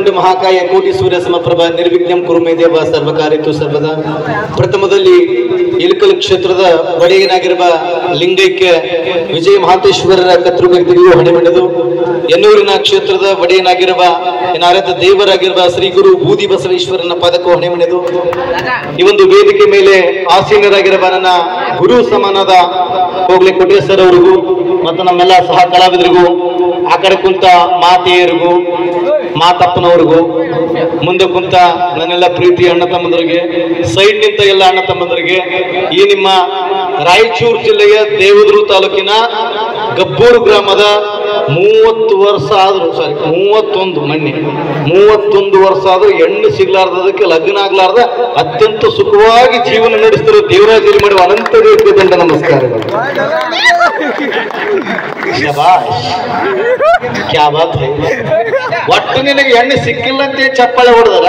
ವಕ್ರತುಂಡ ಮಹಾಕಾಯ ಕೋಟಿ ಸೂರ್ಯ ಸಮಪ್ರಭ ನಿರ್ವಿಘ್ನಂ ಕುರುಮೇ ದೇವ ಸರ್ವಕಾರ್ಯತು ಸರ್ವದಾ. ಪ್ರಥಮದಲ್ಲಿ ಇಲಕಲ್ ಕ್ಷೇತ್ರದ ಒಡೆಯನಾಗಿರುವ ಲಿಂಗೈಕ್ಯ ವಿಜಯ ಮಹಾಂತೇಶ್ವರರ ಕರ್ತೃಗತಿಗೂ ಹಣೆಮಣಿದು, ಎನ್ನೂರಿನ ಕ್ಷೇತ್ರದ ಒಡೆಯನಾಗಿರುವ ನಾರದ ದೇವರಾಗಿರುವ ಶ್ರೀ ಗುರು ಬೂದಿ ಬಸವೇಶ್ವರನ ಪದಕ್ಕೂ ಹಣೆಮಣಿದು, ಈ ಒಂದು ವೇದಿಕೆ ಮೇಲೆ ಆಸೀನರಾಗಿರುವ ನನ್ನ ಗುರು ಸಮಾನದ ಹೋಗ್ಲೆ ಕೋಟೇಶ್ವರ ಅವರಿಗೂ ಮತ್ತು ನಮ್ಮೆಲ್ಲ ಸಹ ಕಲಾವಿದರಿಗೂ, ಆ ಕಡೆ ಕುಂತ ಮಾತೆಯರಿಗೂ ಮಾತಪ್ಪನವ್ರಿಗೂ, ಮುಂದೆ ಕುಂತ ನನ್ನೆಲ್ಲ ಪ್ರೀತಿ ಅಣ್ಣ ತಮ್ಮಂದರಿಗೆ, ಸೈಡ್ ನಿಂತ ಎಲ್ಲ ಅಣ್ಣ ತಮ್ಮಂದರಿಗೆ, ಈ ನಿಮ್ಮ ರಾಯಚೂರು ಜಿಲ್ಲೆಯ ದೇವದುರ್ಗ ತಾಲೂಕಿನ ಗಬ್ಬೂರು ಗ್ರಾಮದ 30 ವರ್ಷ ಆದ್ರು 31 ವರ್ಷ ಆದ್ರೂ ಹೆಣ್ಣು ಸಿಗ್ಲಾರ್ದಕ್ಕೆ ಲಗ್ನ ಆಗ್ಲಾರ್ದ ಅತ್ಯಂತ ಸುಖವಾಗಿ ಜೀವನ ನಡೆಸ್ತಿರೋ ದೇವರಾಜಲ್ಲಿ ಮಾಡುವ ಅನಂತ ದಂಡ ನಮಸ್ಕಾರಗಳು. ಒಟ್ಟು ನಿನಗೆ ಹೆಣ್ಣು ಸಿಕ್ಕಿಲ್ಲ ಅಂತ ಚಪ್ಪಾಳೆ ಹೊಡೆದಾರ